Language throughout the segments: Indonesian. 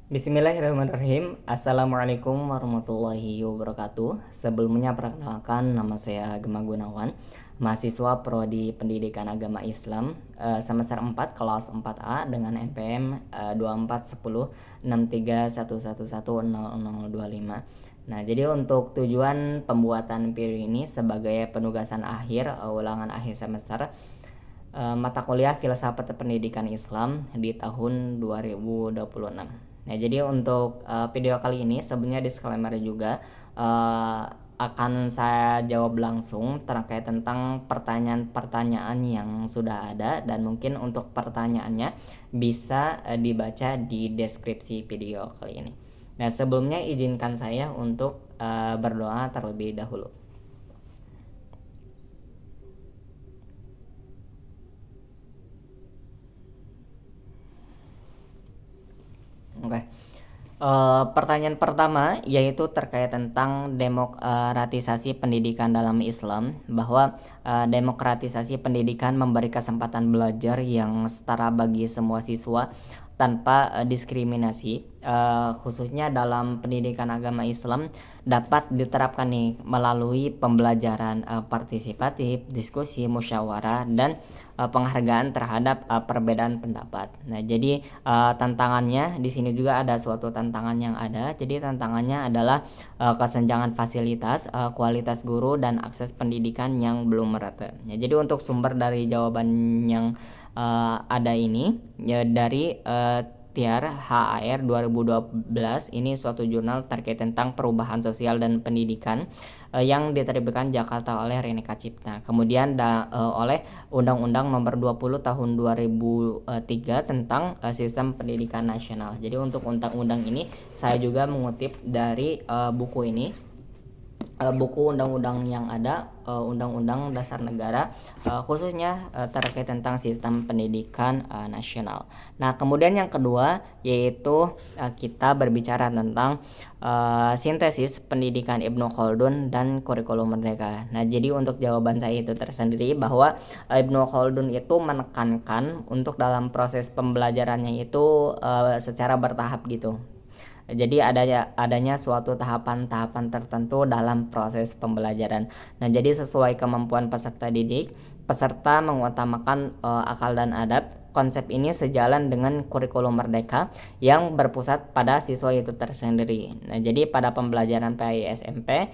Bismillahirrahmanirrahim. Assalamualaikum warahmatullahi wabarakatuh. Sebelumnya perkenalkan, nama saya Gema Gunawan, mahasiswa Prodi Pendidikan Agama Islam semester 4 kelas 4A dengan NPM 24106311100025. Nah, jadi untuk tujuan pembuatan video ini sebagai penugasan akhir ulangan akhir semester mata kuliah Filsafat Pendidikan Islam di tahun 2026. Nah, jadi untuk video kali ini sebenarnya disclaimer juga akan saya jawab langsung terkait tentang pertanyaan-pertanyaan yang sudah ada, dan mungkin untuk pertanyaannya bisa dibaca di deskripsi video kali ini. Nah, sebelumnya izinkan saya untuk berdoa terlebih dahulu. Oke. Pertanyaan pertama yaitu terkait tentang demokratisasi pendidikan dalam Islam, bahwa demokratisasi pendidikan memberi kesempatan belajar yang setara bagi semua siswa tanpa diskriminasi, khususnya dalam pendidikan agama Islam dapat diterapkan nih melalui pembelajaran partisipatif, diskusi, musyawarah, dan penghargaan terhadap perbedaan pendapat. Nah, jadi tantangannya di sini juga ada suatu tantangan yang ada. Jadi tantangannya adalah kesenjangan fasilitas, kualitas guru, dan akses pendidikan yang belum merata. Ya, jadi untuk sumber dari jawaban yang ada ini ya dari Tiar HAR 2012, ini suatu jurnal terkait tentang perubahan sosial dan pendidikan yang diterbitkan Jakarta oleh Reneka Cipta. Kemudian oleh Undang-Undang Nomor 20 Tahun 2003 tentang Sistem Pendidikan Nasional. Jadi untuk undang-undang ini saya juga mengutip dari buku ini, buku undang-undang yang ada, Undang-Undang Dasar Negara, khususnya terkait tentang sistem pendidikan nasional. Nah, kemudian yang kedua yaitu kita berbicara tentang sintesis pendidikan Ibnu Khaldun dan kurikulum merdeka. Nah, jadi untuk jawaban saya itu tersendiri bahwa Ibnu Khaldun itu menekankan untuk dalam proses pembelajarannya itu secara bertahap gitu. Jadi adanya suatu tahapan-tahapan tertentu dalam proses pembelajaran. Nah, jadi sesuai kemampuan peserta didik, peserta mengutamakan akal dan adab. Konsep ini sejalan dengan kurikulum merdeka yang berpusat pada siswa itu tersendiri. Nah, jadi pada pembelajaran PAI SMP,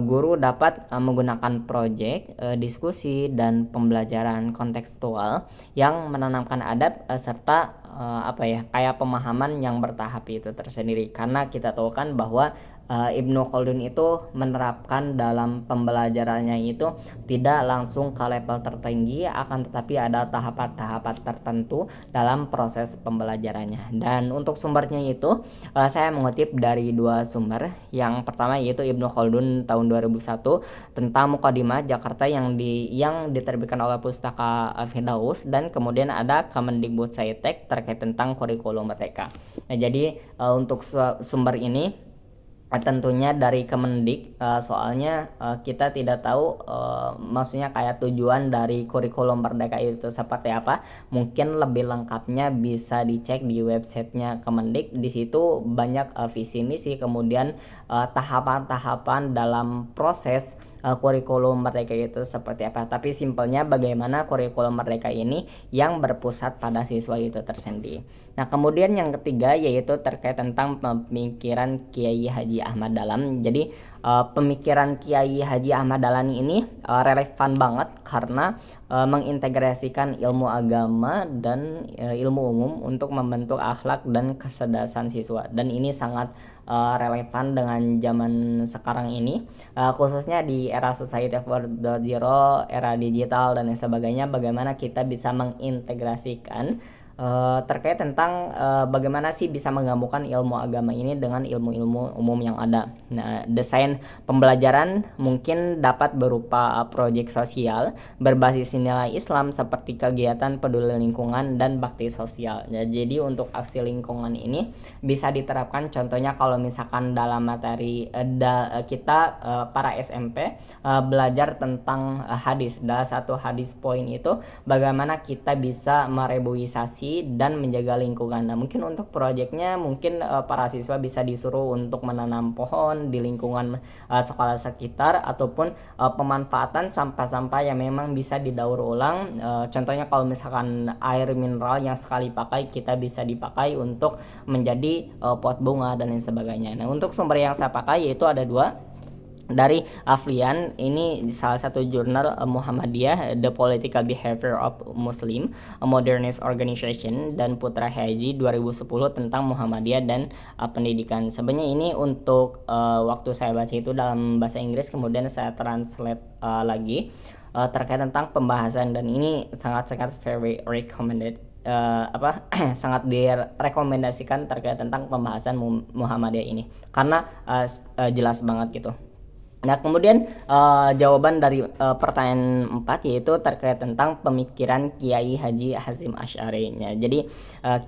guru dapat menggunakan proyek, diskusi, dan pembelajaran kontekstual yang menanamkan adab serta kayak pemahaman yang bertahap itu tersendiri. Karena kita tahu kan bahwa Ibnu Khaldun itu menerapkan dalam pembelajarannya itu tidak langsung ke level tertinggi, akan tetapi ada tahapan-tahapan tertentu dalam proses pembelajarannya. Dan untuk sumbernya itu saya mengutip dari dua sumber. Yang pertama yaitu Ibnu Khaldun tahun 2001 tentang Mukadimah Jakarta yang diterbitkan oleh Pustaka Firdaus, dan kemudian ada Kemendikbudristek terkait tentang kurikulum merdeka. Nah, jadi untuk sumber ini tentunya dari Kemendik, soalnya kita tidak tahu maksudnya kayak tujuan dari kurikulum merdeka itu seperti apa. Mungkin lebih lengkapnya bisa dicek di websitenya Kemendik. Di situ banyak visi misi, kemudian tahapan-tahapan dalam proses kurikulum merdeka itu seperti apa. Tapi simpelnya bagaimana kurikulum merdeka ini yang berpusat pada siswa itu tersendiri. Nah, kemudian yang ketiga yaitu terkait tentang pemikiran Kiai Haji Ahmad Dahlan. Jadi pemikiran Kiai Haji Ahmad Dahlan ini relevan banget karena mengintegrasikan ilmu agama dan ilmu umum untuk membentuk akhlak dan kecerdasan siswa. Dan ini sangat relevan dengan zaman sekarang ini, khususnya di era society 4.0, era digital dan sebagainya, bagaimana kita bisa mengintegrasikan terkait tentang bagaimana sih bisa menggabungkan ilmu agama ini dengan ilmu-ilmu umum yang ada. Nah, desain pembelajaran mungkin dapat berupa proyek sosial berbasis nilai Islam seperti kegiatan peduli lingkungan dan bakti sosial. Ya, jadi untuk aksi lingkungan ini bisa diterapkan contohnya kalau misalkan dalam materi kita para SMP belajar tentang hadis. Dalam satu hadis poin itu bagaimana kita bisa mereboisasi konservasi dan menjaga lingkungan. Nah, mungkin untuk proyeknya mungkin para siswa bisa disuruh untuk menanam pohon di lingkungan sekolah sekitar, ataupun pemanfaatan sampah-sampah yang memang bisa didaur ulang. Contohnya kalau misalkan air mineral yang sekali pakai, kita bisa dipakai untuk menjadi pot bunga dan lain sebagainya. Nah, untuk sumber yang saya pakai yaitu ada dua, dari Aflian, ini salah satu jurnal Muhammadiyah, The Political Behavior of Muslim, a Modernist Organization, dan Putra Haji 2010 tentang Muhammadiyah dan pendidikan. Sebenarnya ini untuk waktu saya baca itu dalam bahasa Inggris, kemudian saya translate lagi terkait tentang pembahasan, dan ini sangat-sangat very recommended, sangat direkomendasikan terkait tentang pembahasan Muhammadiyah ini, karena jelas banget gitu. Nah, kemudian jawaban dari pertanyaan 4 yaitu terkait tentang pemikiran Kiai Haji Hasyim Asy'ari. Jadi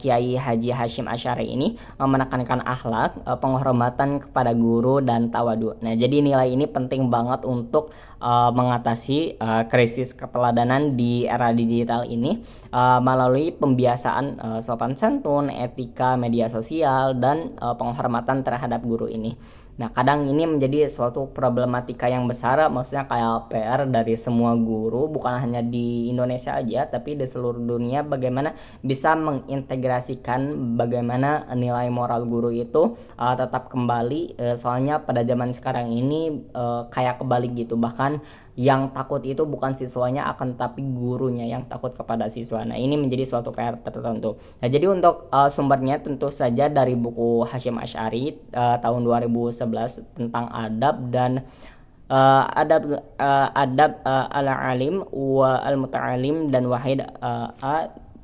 Kiai Haji Hasyim Asy'ari ini menekankan akhlak, penghormatan kepada guru, dan tawadu. Nah, jadi nilai ini penting banget untuk mengatasi krisis keteladanan di era digital ini melalui pembiasaan sopan santun, etika media sosial, dan penghormatan terhadap guru ini. Nah, kadang ini menjadi suatu problematika yang besar, maksudnya kayak PR dari semua guru, bukan hanya di Indonesia aja, tapi di seluruh dunia, bagaimana bisa mengintegrasikan bagaimana nilai moral guru itu tetap kembali. Soalnya pada zaman sekarang ini kayak kebalik gitu, bahkan yang takut itu bukan siswanya, akan tapi gurunya yang takut kepada siswa. Nah, ini menjadi suatu PR tertentu. Nah, jadi untuk sumbernya tentu saja dari buku Hasyim Asy'ari tahun 2011 tentang adab, dan adab al-alim wa al-muta'alim, dan Wahid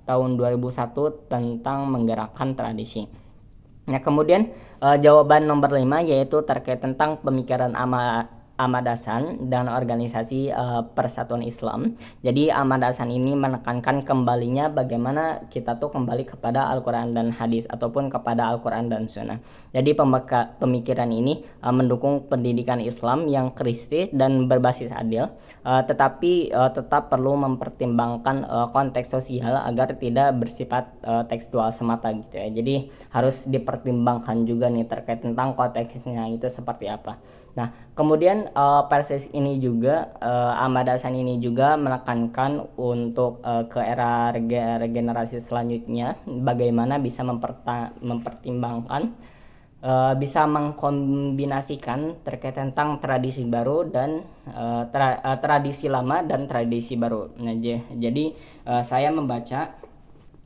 tahun 2001 tentang menggerakkan tradisi. Nah, kemudian jawaban nomor 5 yaitu terkait tentang pemikiran Ahmad Hasan dan organisasi Persatuan Islam. Jadi Ahmad Hasan ini menekankan kembalinya bagaimana kita tuh kembali kepada Al-Quran dan Hadis, ataupun kepada Al-Quran dan Sunnah. Jadi pemikiran ini mendukung pendidikan Islam yang kritis dan berbasis adil, tetapi tetap perlu mempertimbangkan konteks sosial agar tidak bersifat tekstual semata gitu ya. Jadi harus dipertimbangkan juga nih terkait tentang konteksnya itu seperti apa. Nah, kemudian Persis ini juga Ahmad Hasan ini juga menekankan untuk ke era regenerasi selanjutnya, bagaimana bisa mempertimbangkan, bisa mengkombinasikan terkait tentang tradisi baru dan tradisi lama dan tradisi baru. Nah, jadi saya membaca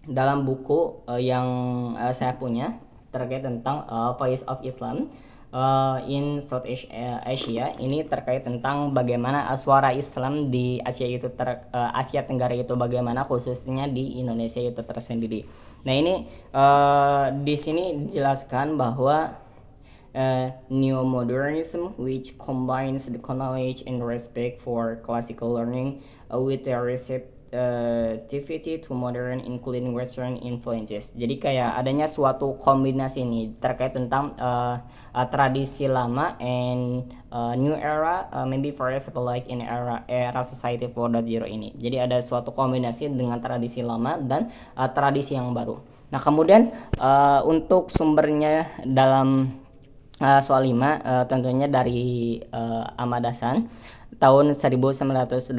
dalam buku yang saya punya terkait tentang Voice of Islam in South Asia, ini terkait tentang bagaimana suara Islam di Asia itu Asia Tenggara itu bagaimana, khususnya di Indonesia itu tersendiri. Nah, ini di sini dijelaskan bahwa neo-modernism which combines the knowledge and respect for classical learning with the receptivity to modern including western influences. Jadi kayak adanya suatu kombinasi nih terkait tentang tradisi lama and new era, maybe for example like in era society 4.0 ini. Jadi ada suatu kombinasi dengan tradisi lama dan tradisi yang baru. Nah, kemudian untuk sumbernya dalam soal 5 tentunya dari Ahmad Hasan tahun 1980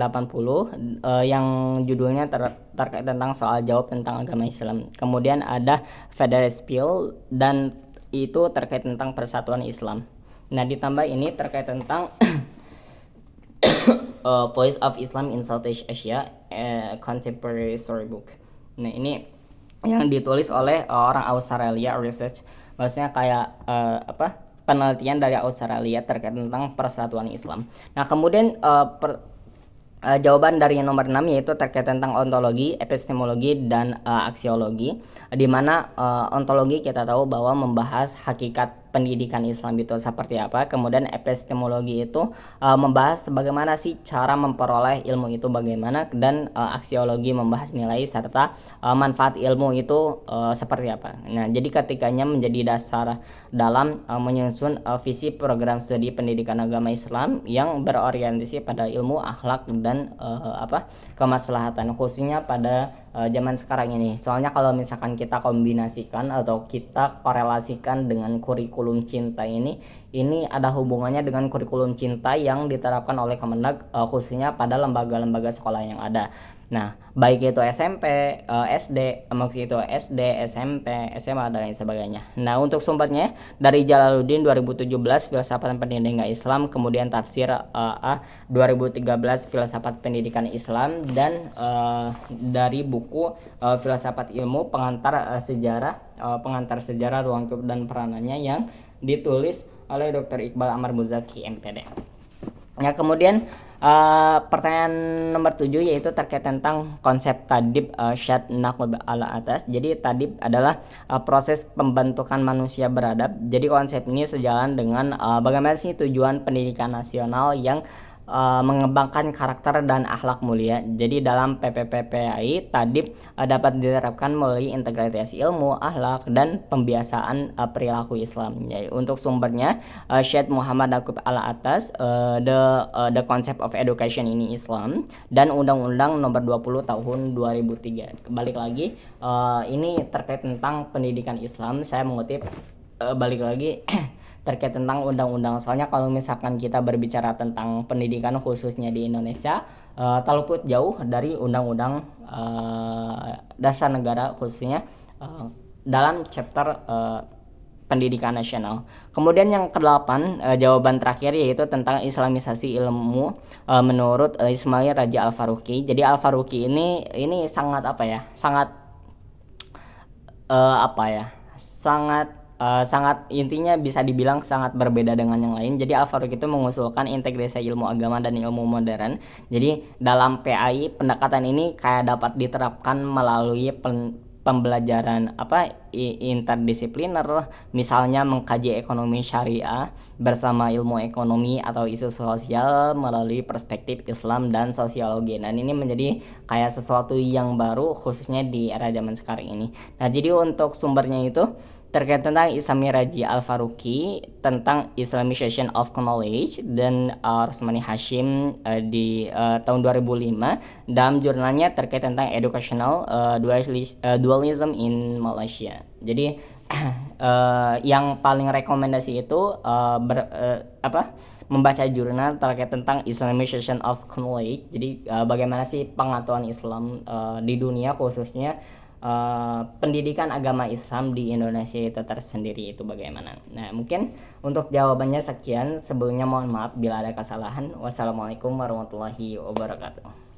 yang judulnya terkait tentang soal jawab tentang agama Islam. Kemudian ada Federspiel dan itu terkait tentang persatuan Islam. Nah, ditambah ini terkait tentang Voice of Islam in Southeast Asia, Contemporary Storybook. Nah, ini yang ditulis oleh orang Australia Research, maksudnya kayak penelitian dari Australia terkait tentang persatuan Islam. Nah, kemudian jawaban dari nomor 6 yaitu terkait tentang ontologi, epistemologi, dan aksiologi, di mana ontologi kita tahu bahwa membahas hakikat pendidikan Islam itu seperti apa. Kemudian epistemologi itu membahas bagaimana sih cara memperoleh ilmu itu bagaimana, dan aksiologi membahas nilai serta manfaat ilmu itu seperti apa. Nah, jadi ketiganya menjadi dasar dalam menyusun visi program studi pendidikan agama Islam yang berorientasi pada ilmu, akhlak, dan kemaslahatan, khususnya pada zaman sekarang ini. Soalnya kalau misalkan kita kombinasikan atau kita korelasikan dengan kurikulum cinta ini ada hubungannya dengan kurikulum cinta yang diterapkan oleh Kemendag, khususnya pada lembaga-lembaga sekolah yang ada. Nah, baik itu SMP, SD, maksud itu SD, SMP, SMA dan lain sebagainya. Nah, untuk sumbernya dari Jalaluddin 2017 Filsafat Pendidikan Islam, kemudian Tafsir A 2013 Filsafat Pendidikan Islam, dan dari buku Filsafat Ilmu Pengantar Sejarah Ruang Lingkup dan Peranannya yang ditulis oleh Dr. Iqbal Amar Muzaki MPD. Ya, kemudian pertanyaan nomor 7 yaitu terkait tentang konsep tadib syad naqb ala atas. Jadi tadib adalah proses pembentukan manusia beradab. Jadi konsep ini sejalan dengan bagaimana sih tujuan pendidikan nasional yang mengembangkan karakter dan akhlak mulia. Jadi dalam PPPPAI tadib dapat diterapkan melalui integrasi ilmu, akhlak, dan pembiasaan perilaku Islam. Jadi, untuk sumbernya Syed Muhammad Yaqub Al-Atas, the Concept of Education in Islam, dan Undang-Undang Nomor 20 Tahun 2003. Balik lagi, ini terkait tentang pendidikan Islam. Saya mengutip balik lagi terkait tentang undang-undang. Soalnya kalau misalkan kita berbicara tentang pendidikan khususnya di Indonesia, terluput jauh dari undang-undang dasar negara khususnya dalam chapter pendidikan nasional. Kemudian yang ke-8, jawaban terakhir yaitu tentang Islamisasi ilmu menurut Ismail Raja Al-Faruqi. Jadi Al-Faruqi ini sangat sangat intinya bisa dibilang sangat berbeda dengan yang lain. Jadi Al-Faruqi itu mengusulkan integrasi ilmu agama dan ilmu modern. Jadi dalam PAI pendekatan ini kayak dapat diterapkan melalui pembelajaran interdisipliner, misalnya mengkaji ekonomi syariah bersama ilmu ekonomi atau isu sosial melalui perspektif Islam dan sosiologi. Dan ini menjadi kayak sesuatu yang baru khususnya di era zaman sekarang ini. Nah, jadi untuk sumbernya itu terkait tentang Ismail Raji Al-Faruqi tentang Islamization of Knowledge dan Rosmani Hashim di tahun 2005 dalam jurnalnya terkait tentang Educational Dualism in Malaysia. Jadi yang paling rekomendasi itu membaca jurnal terkait tentang Islamization of Knowledge. Jadi bagaimana sih pengetahuan Islam di dunia khususnya pendidikan agama Islam di Indonesia itu tersendiri itu bagaimana. Nah, mungkin untuk jawabannya sekian. Sebelumnya mohon maaf bila ada kesalahan. Wassalamualaikum warahmatullahi wabarakatuh.